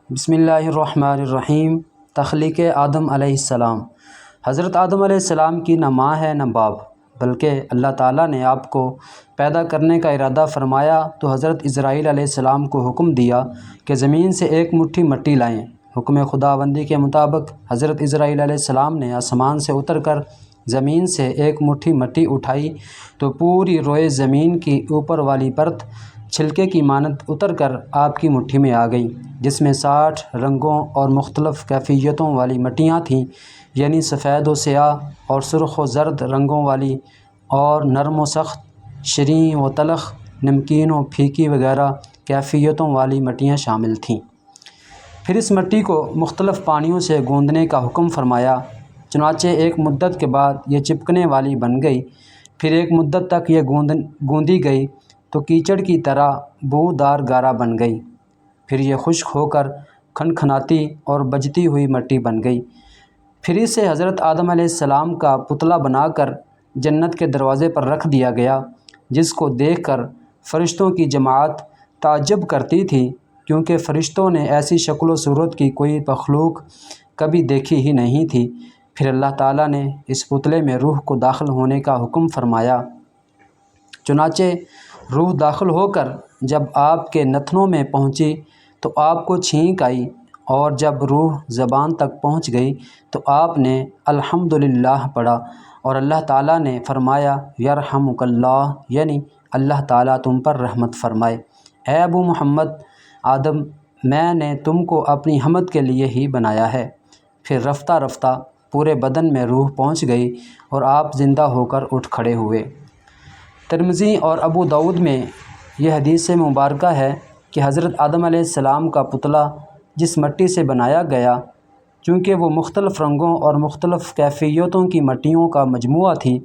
بسم اللہ الرحمن الرحیم۔ تخلیق آدم علیہ السلام۔ حضرت آدم علیہ السلام کی نہ ماں ہے نہ باپ، بلکہ اللہ تعالیٰ نے آپ کو پیدا کرنے کا ارادہ فرمایا تو حضرت اسرائیل علیہ السلام کو حکم دیا کہ زمین سے ایک مٹھی مٹی لائیں۔ حکم خداوندی کے مطابق حضرت اسرائیل علیہ السلام نے آسمان سے اتر کر زمین سے ایک مٹھی مٹی اٹھائی تو پوری روئے زمین کی اوپر والی پرت چھلکے کی مانند اتر کر آپ کی مٹھی میں آ گئی، جس میں 60 رنگوں اور مختلف کیفیتوں والی مٹیاں تھیں، یعنی سفید و سیاہ اور سرخ و زرد رنگوں والی، اور نرم و سخت، شیریں و تلخ، نمکین و پھیکی وغیرہ کیفیتوں والی مٹیاں شامل تھیں۔ پھر اس مٹی کو مختلف پانیوں سے گوندنے کا حکم فرمایا، چنانچہ ایک مدت کے بعد یہ چپکنے والی بن گئی۔ پھر ایک مدت تک یہ گوندی گئی تو کیچڑ کی طرح بودار گارا بن گئی۔ پھر یہ خشک ہو کر کھنکھناتی اور بجتی ہوئی مٹی بن گئی۔ پھر اسے حضرت آدم علیہ السلام کا پتلا بنا کر جنت کے دروازے پر رکھ دیا گیا، جس کو دیکھ کر فرشتوں کی جماعت تعجب کرتی تھی، کیونکہ فرشتوں نے ایسی شکل و صورت کی کوئی مخلوق کبھی دیکھی ہی نہیں تھی۔ پھر اللہ تعالیٰ نے اس پتلے میں روح کو داخل ہونے کا حکم فرمایا، چنانچہ روح داخل ہو کر جب آپ کے نتنوں میں پہنچی تو آپ کو چھینک آئی، اور جب روح زبان تک پہنچ گئی تو آپ نے الحمدللہ پڑھا، اور اللہ تعالیٰ نے فرمایا یرحمک اللہ، یعنی اللہ تعالیٰ تم پر رحمت فرمائے۔ اے ابو محمد آدم، میں نے تم کو اپنی حمد کے لیے ہی بنایا ہے۔ پھر رفتہ رفتہ پورے بدن میں روح پہنچ گئی اور آپ زندہ ہو کر اٹھ کھڑے ہوئے۔ ترمذی اور ابو داؤد میں یہ حدیث مبارکہ ہے کہ حضرت آدم علیہ السلام کا پتلا جس مٹی سے بنایا گیا، چونکہ وہ مختلف رنگوں اور مختلف کیفیتوں کی مٹیوں کا مجموعہ تھی،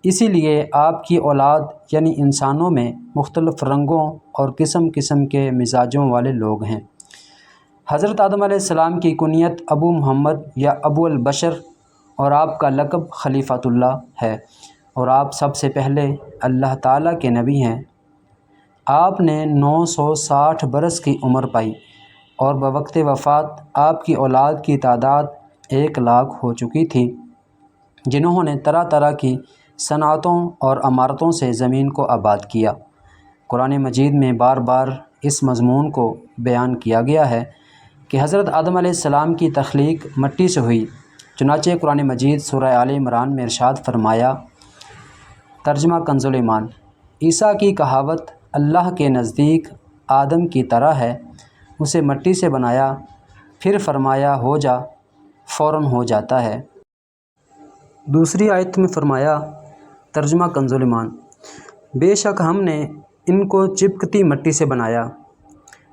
اسی لیے آپ کی اولاد یعنی انسانوں میں مختلف رنگوں اور قسم قسم کے مزاجوں والے لوگ ہیں۔ حضرت آدم علیہ السلام کی کنیت ابو محمد یا ابو البشر اور آپ کا لقب خلیفۃ اللہ ہے، اور آپ سب سے پہلے اللہ تعالیٰ کے نبی ہیں۔ آپ نے 960 برس کی عمر پائی، اور بوقت وفات آپ کی اولاد کی تعداد 1 لاکھ ہو چکی تھی، جنہوں نے طرح طرح کی صنعتوں اور عمارتوں سے زمین کو آباد کیا۔ قرآن مجید میں بار بار اس مضمون کو بیان کیا گیا ہے کہ حضرت آدم علیہ السلام کی تخلیق مٹی سے ہوئی، چنانچہ قرآن مجید سورہ آل عمران میں ارشاد فرمایا، ترجمہ کنز ایمان: عیسیٰ کی کہاوت اللہ کے نزدیک آدم کی طرح ہے، اسے مٹی سے بنایا، پھر فرمایا ہو جا، فوراً ہو جاتا ہے۔ دوسری آیت میں فرمایا، ترجمہ کنز ایمان: بے شک ہم نے ان کو چپکتی مٹی سے بنایا۔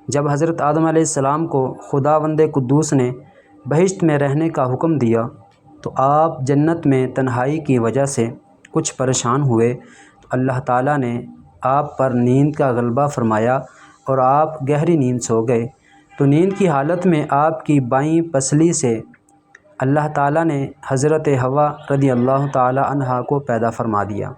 جب حضرت آدم علیہ السلام کو خداوند قدوس نے بہشت میں رہنے کا حکم دیا تو آپ جنت میں تنہائی کی وجہ سے کچھ پریشان ہوئے تو اللہ تعالیٰ نے آپ پر نیند کا غلبہ فرمایا اور آپ گہری نیند سو گئے، تو نیند کی حالت میں آپ کی بائیں پسلی سے اللہ تعالیٰ نے حضرت حوا رضی اللہ تعالیٰ عنہا کو پیدا فرما دیا۔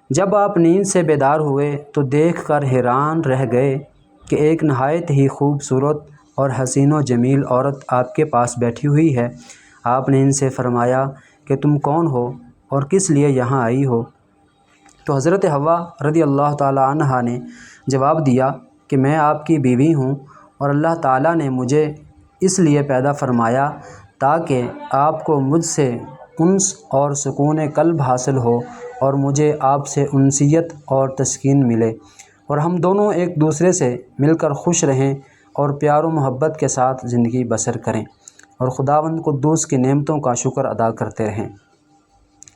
جب آپ نیند سے بیدار ہوئے تو دیکھ کر حیران رہ گئے کہ ایک نہایت ہی خوبصورت اور حسین و جمیل عورت آپ کے پاس بیٹھی ہوئی ہے۔ آپ نے ان سے فرمایا کہ تم کون ہو اور کس لیے یہاں آئی ہو؟ تو حضرت حوا رضی اللہ تعالیٰ عنہا نے جواب دیا کہ میں آپ کی بیوی ہوں، اور اللہ تعالیٰ نے مجھے اس لیے پیدا فرمایا تاکہ آپ کو مجھ سے انس اور سکون قلب حاصل ہو، اور مجھے آپ سے انسیت اور تسکین ملے، اور ہم دونوں ایک دوسرے سے مل کر خوش رہیں اور پیار و محبت کے ساتھ زندگی بسر کریں، اور خداوند قدوس کی نعمتوں کا شکر ادا کرتے رہیں۔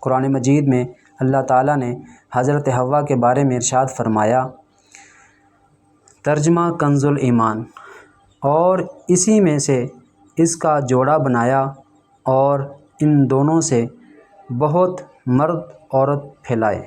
قرآن مجید میں اللہ تعالیٰ نے حضرت حوا کے بارے میں ارشاد فرمایا، ترجمہ کنز ایمان: اور اسی میں سے اس کا جوڑا بنایا، اور ان دونوں سے بہت مرد عورت پھیلائے۔